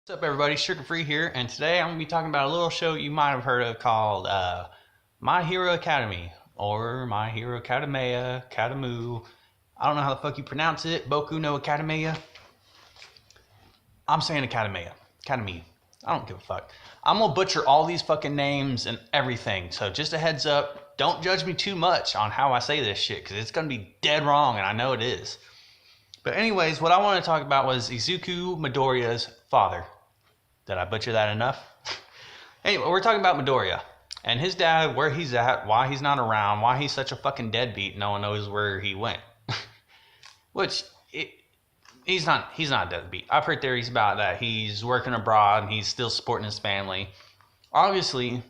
What's up, everybody? Sugar Free here, and today I'm going to be talking about a little show you might have heard of called My Hero Academy, or My Hero Academia, Academu. I don't know how the fuck you pronounce it. Boku no Academia. I'm saying Academia. Academy. I don't give a fuck. I'm going to butcher all these fucking names and everything, so just a heads up, don't judge me too much on how I say this shit, because it's going to be dead wrong, and I know it is. But anyways, what I want to talk about was Izuku Midoriya's father. Did I butcher that enough? Anyway, we're talking about Midoriya and his dad, where he's at, why he's not around, why he's such a fucking deadbeat. No one knows where he went. Which he's not a deadbeat. I've heard theories about that. He's working abroad and he's still supporting his family. Obviously,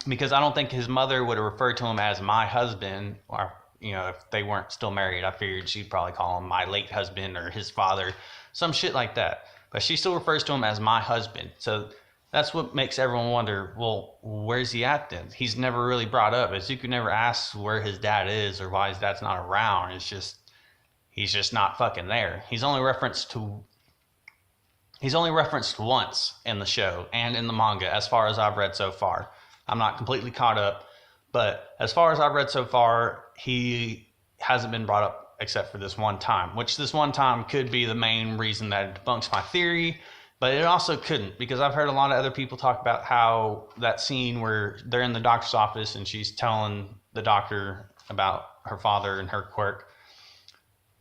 because I don't think his mother would have referred to him as my husband, or if they weren't still married, I figured she'd probably call him my late husband or his father, some shit like that. But she still refers to him as my husband. So that's what makes everyone wonder, well, where's he at then? He's never really brought up. Izuku never asks where his dad is or why his dad's not around. He's just not fucking there. He's only referenced once in the show and in the manga, as far as I've read so far. I'm not completely caught up, but as far as I've read so far, he hasn't been brought up except for this one time, which this one time could be the main reason that it debunks my theory, but it also couldn't, because I've heard a lot of other people talk about how that scene where they're in the doctor's office and she's telling the doctor about her father and her quirk,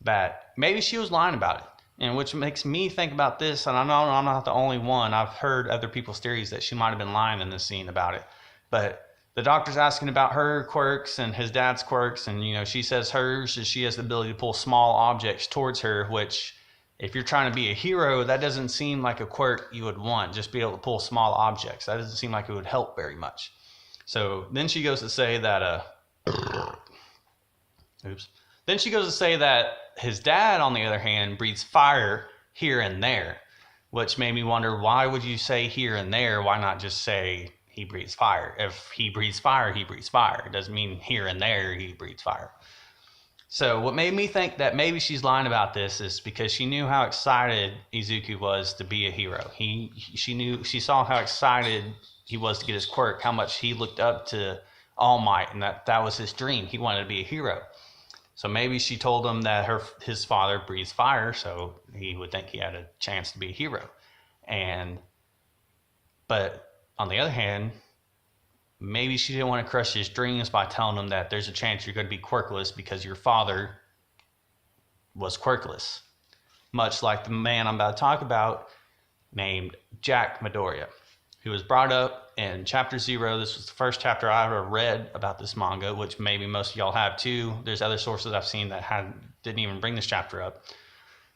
that maybe she was lying about it. And which makes me think about this, and I know I'm not the only one. I've heard other people's theories that she might have been lying in this scene about it. But the doctor's asking about her quirks and his dad's quirks, and she says hers is she has the ability to pull small objects towards her, which if you're trying to be a hero, that doesn't seem like a quirk you would want, just be able to pull small objects. That doesn't seem like it would help very much. So then she goes to say that then she goes to say that his dad, on the other hand, breathes fire here and there, which made me wonder, why would you say here and there? Why not just say he breathes fire? If he breathes fire, he breathes fire. It doesn't mean here and there he breathes fire. So what made me think that maybe she's lying about this is because she knew how excited Izuku was to be a hero. She saw how excited he was to get his quirk, how much he looked up to All Might, and that was his dream. He wanted to be a hero. So maybe she told him that his father breathes fire, so he would think he had a chance to be a hero. But on the other hand, maybe she didn't want to crush his dreams by telling him that there's a chance you're going to be quirkless because your father was quirkless. Much like the man I'm about to talk about, named Jack Midoriya, who was brought up in Chapter 0. This was the first chapter I ever read about this manga, which maybe most of y'all have too. There's other sources I've seen that didn't even bring this chapter up.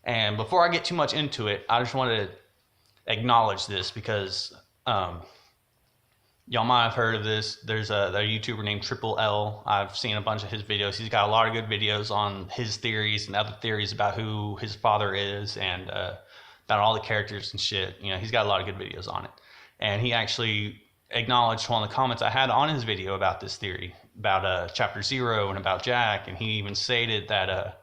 And before I get too much into it, I just wanted to acknowledge this because y'all might have heard of this. There's a YouTuber named Triple L. I've seen a bunch of his videos. He's got a lot of good videos on his theories and other theories about who his father is and about all the characters and shit. He's got a lot of good videos on it. And he actually acknowledged one of the comments I had on his video about this theory, about Chapter 0 and about Jack. And he even stated that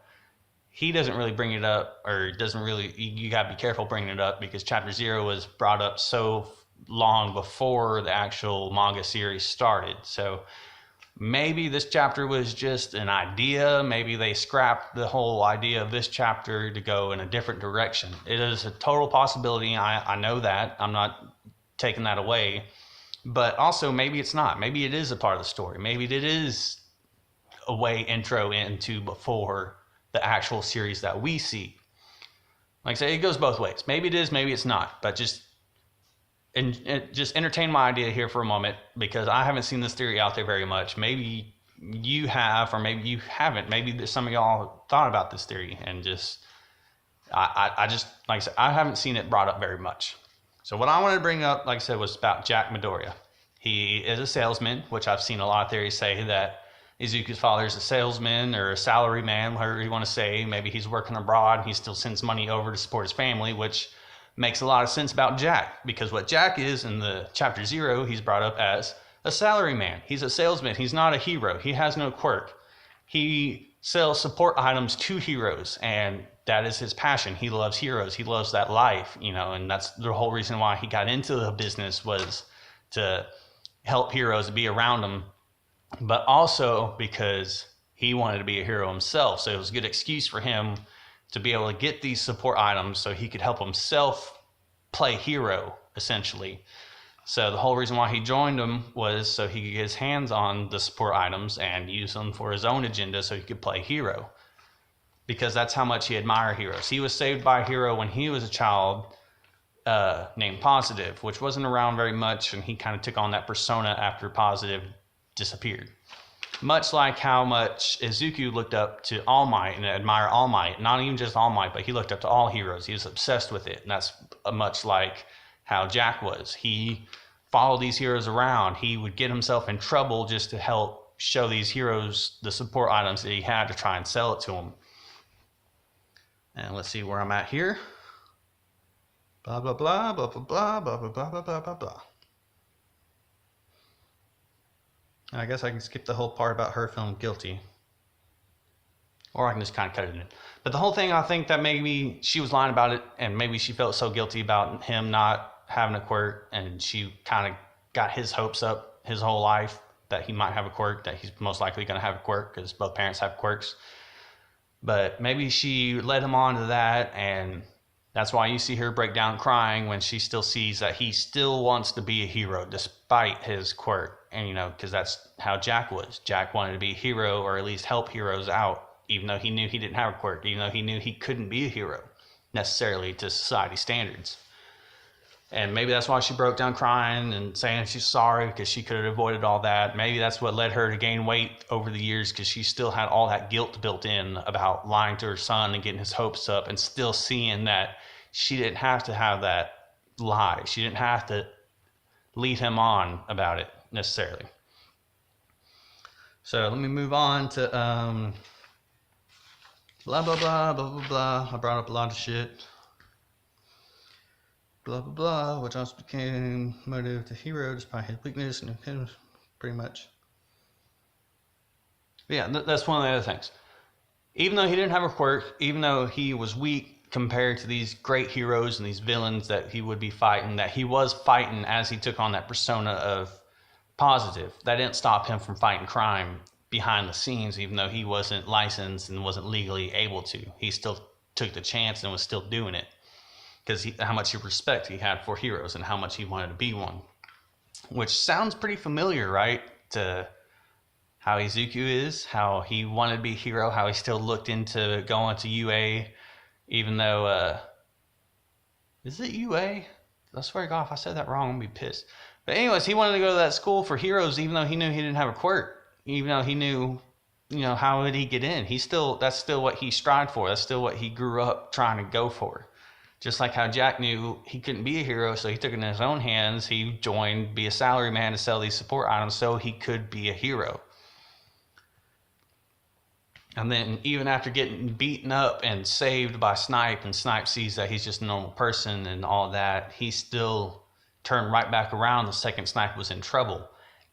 he doesn't really bring it up, or doesn't really, you gotta be careful bringing it up, because Chapter 0 was brought up so long before the actual manga series started. So maybe this chapter was just an idea. Maybe they scrapped the whole idea of this chapter to go in a different direction. It is a total possibility. I know that. I'm not taking that away. But also, maybe it's not. Maybe it is a part of the story. Maybe it is a way intro into before the actual series that we see. Like I say, it goes both ways. Maybe it is, maybe it's not. But just entertain my idea here for a moment, because I haven't seen this theory out there very much. Maybe you have, or maybe you haven't. Maybe some of y'all thought about this theory, and I just, like I said, I haven't seen it brought up very much. So what I wanted to bring up, like I said, was about Jack Midoriya. He is a salesman, which I've seen a lot of theories say that Izuku's father is a salesman or a salary man, whatever you want to say. Maybe he's working abroad and he still sends money over to support his family, which makes a lot of sense about Jack, because what Jack is in the Chapter 0, he's brought up as a salary man. He's a salesman. He's not a hero. He has no quirk. He sell support items to heroes, and that is his passion. He loves heroes. He loves that life, and that's the whole reason why he got into the business, was to help heroes, be around them, but also because he wanted to be a hero himself. So it was a good excuse for him to be able to get these support items so he could help himself play hero, essentially. So the whole reason why he joined them was so he could get his hands on the support items and use them for his own agenda so he could play hero. Because that's how much he admired heroes. He was saved by a hero when he was a child, named Positive, which wasn't around very much, and he kind of took on that persona after Positive disappeared. Much like how much Izuku looked up to All Might and admired All Might. Not even just All Might, but he looked up to all heroes. He was obsessed with it. And that's much like how Jack was. He followed these heroes around. He would get himself in trouble just to help show these heroes the support items that he had to try and sell it to them. And let's see where I'm at here. Blah, blah, blah, blah, blah, blah, blah, blah, blah, blah, blah, blah. I guess I can skip the whole part about her feeling guilty. Or I can just kind of cut it in. But the whole thing, I think that maybe she was lying about it, and maybe she felt so guilty about him not having a quirk, and she kind of got his hopes up his whole life that he might have a quirk, that he's most likely going to have a quirk because both parents have quirks. But maybe she led him on to that, and that's why you see her break down crying when she still sees that he still wants to be a hero despite his quirk. And, because that's how Jack was. Jack wanted to be a hero, or at least help heroes out, even though he knew he didn't have a quirk, even though he knew he couldn't be a hero necessarily to society standards. And maybe that's why she broke down crying and saying she's sorry because she could have avoided all that. Maybe that's what led her to gain weight over the years, because she still had all that guilt built in about lying to her son and getting his hopes up, and still seeing that she didn't have to have that lie. She didn't have to lead him on about it necessarily. So let me move on to blah, blah, blah, blah, blah, blah. I brought up a lot of shit. Blah, blah, blah, which also became motive to hero despite his weakness, and pretty much. But yeah, that's one of the other things. Even though he didn't have a quirk, even though he was weak compared to these great heroes and these villains that he would be fighting, that he was fighting as he took on that persona of Positive, that didn't stop him from fighting crime behind the scenes, even though he wasn't licensed and wasn't legally able to. He still took the chance and was still doing it because how much respect he had for heroes and how much he wanted to be one. Which sounds pretty familiar, right? To how Izuku is, how he wanted to be a hero, how he still looked into going to UA, even though, is it UA? I swear to God, if I said that wrong, I'm going to be pissed. But anyways, he wanted to go to that school for heroes, even though he knew he didn't have a quirk. Even though he knew, how would he get in? That's still what he strived for. That's still what he grew up trying to go for. Just like how Jack knew he couldn't be a hero, so he took it in his own hands. He joined, be a salaryman to sell these support items so he could be a hero. And then even after getting beaten up and saved by Snipe, and Snipe sees that he's just a normal person and all that, he still turned right back around the second Snipe was in trouble.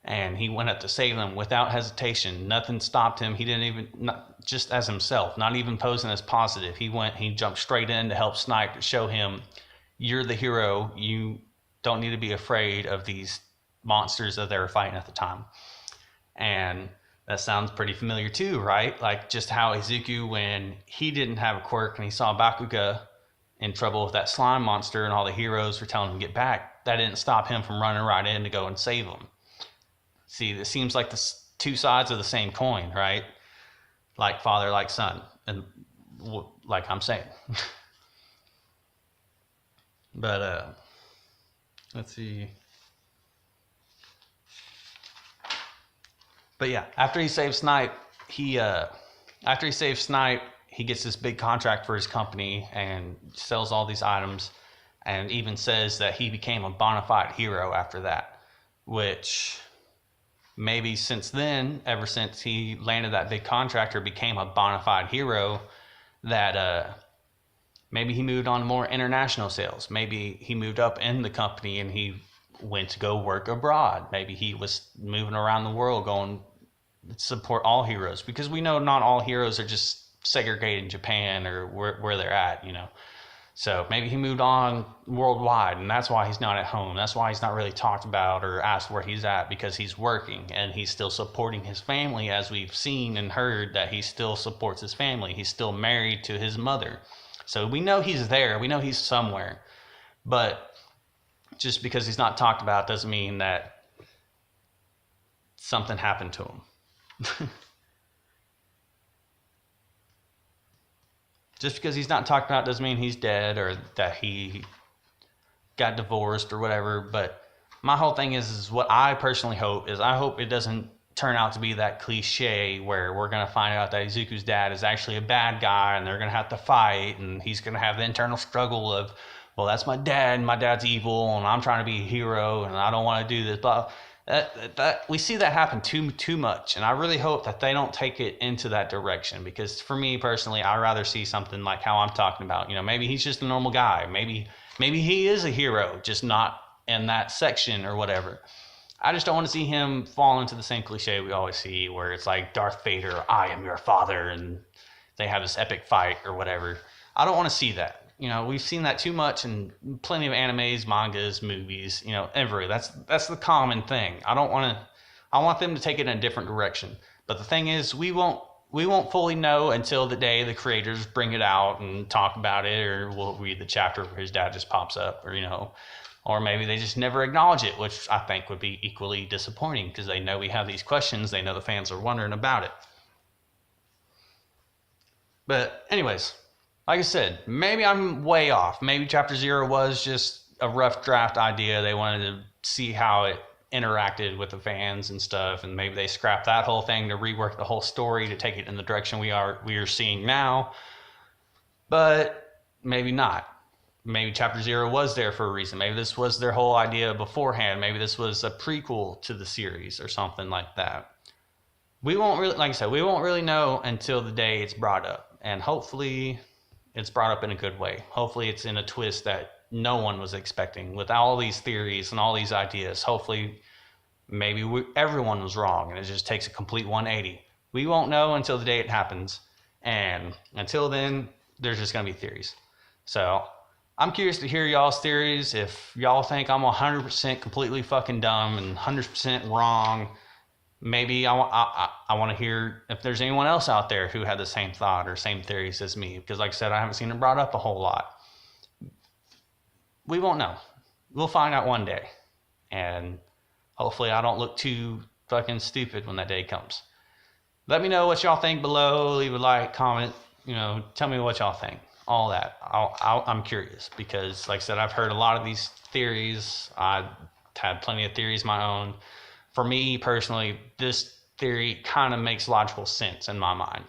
And he went up to save them without hesitation. Nothing stopped him. He didn't even, not, just as himself, not even posing as Positive. He jumped straight in to help Snipe, to show him, you're the hero. You don't need to be afraid of these monsters that they were fighting at the time. And that sounds pretty familiar too, right? Like just how Izuku, when he didn't have a quirk and he saw Bakuga in trouble with that slime monster and all the heroes were telling him to get back, that didn't stop him from running right in to go and save him. See, it seems like the two sides of the same coin, right? Like father, like son, and like I'm saying. But let's see. But yeah, after he saves Snipe, he gets this big contract for his company and sells all these items, and even says that he became a bona fide hero after that, which maybe since then, ever since he landed that big contract or became a bona fide hero, that maybe he moved on to more international sales. Maybe he moved up in the company and he went to go work abroad. Maybe he was moving around the world going support all heroes, because we know not all heroes are just segregated in Japan or where they're at, you know. So maybe he moved on worldwide, and that's why he's not at home. That's why he's not really talked about or asked where he's at, because he's working and he's still supporting his family, as we've seen and heard that he still supports his family. He's still married to his mother. So we know he's there. We know he's somewhere. But just because he's not talked about doesn't mean that something happened to him. Just because he's not talked about doesn't mean he's dead or that he got divorced or whatever. But my whole thing is what I personally hope is, I hope it doesn't turn out to be that cliche where we're going to find out that Izuku's dad is actually a bad guy and they're going to have to fight, and he's going to have the internal struggle of, well, that's my dad and my dad's evil and I'm trying to be a hero and I don't want to do this. But that we see that happen too much, and I really hope that they don't take it into that direction, because for me personally, I'd rather see something like how I'm talking about. You know, maybe he's just a normal guy. Maybe he is a hero, just not in that section or whatever. I just don't want to see him fall into the same cliche we always see, where it's like Darth Vader, I am your father, and they have this epic fight or whatever. I don't want to see that. You know, we've seen that too much in plenty of animes, mangas, movies, you know, everywhere. That's the common thing. I want them to take it in a different direction. But the thing is, we won't fully know until the day the creators bring it out and talk about it, or we'll read the chapter where his dad just pops up, or, you know, or maybe they just never acknowledge it, which I think would be equally disappointing, because they know we have these questions. They know the fans are wondering about it. But anyways, like I said, maybe I'm way off. Maybe Chapter 0 was just a rough draft idea. They wanted to see how it interacted with the fans and stuff, and maybe they scrapped that whole thing to rework the whole story to take it in the direction we are seeing now. But maybe not. Maybe Chapter 0 was there for a reason. Maybe this was their whole idea beforehand. Maybe this was a prequel to the series or something like that. We won't really, like I said, we won't really know until the day it's brought up, and hopefully it's brought up in a good way. Hopefully it's in a twist that no one was expecting, with all these theories and all these ideas. Hopefully maybe everyone was wrong and it just takes a complete 180. We won't know until the day it happens, and until then there's just going to be theories. So I'm curious to hear y'all's theories. If y'all think I'm 100% completely fucking dumb and 100% wrong, maybe I want to hear if there's anyone else out there who had the same thought or same theories as me, because like I said, I haven't seen it brought up a whole lot. We won't know. We'll find out one day, and hopefully I don't look too fucking stupid when that day comes. Let me know what y'all think below. Leave a like, comment, you know, tell me what y'all think. All that. I'm curious, because like I said, I've heard a lot of these theories. I've had plenty of theories of my own. For me personally, this theory kind of makes logical sense in my mind.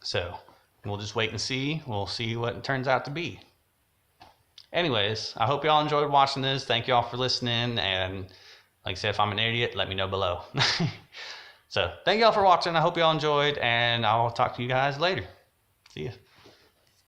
So we'll just wait and see. We'll see what it turns out to be. Anyways, I hope y'all enjoyed watching this. Thank y'all for listening. And like I said, if I'm an idiot, let me know below. So thank y'all for watching. I hope y'all enjoyed, and I'll talk to you guys later. See ya.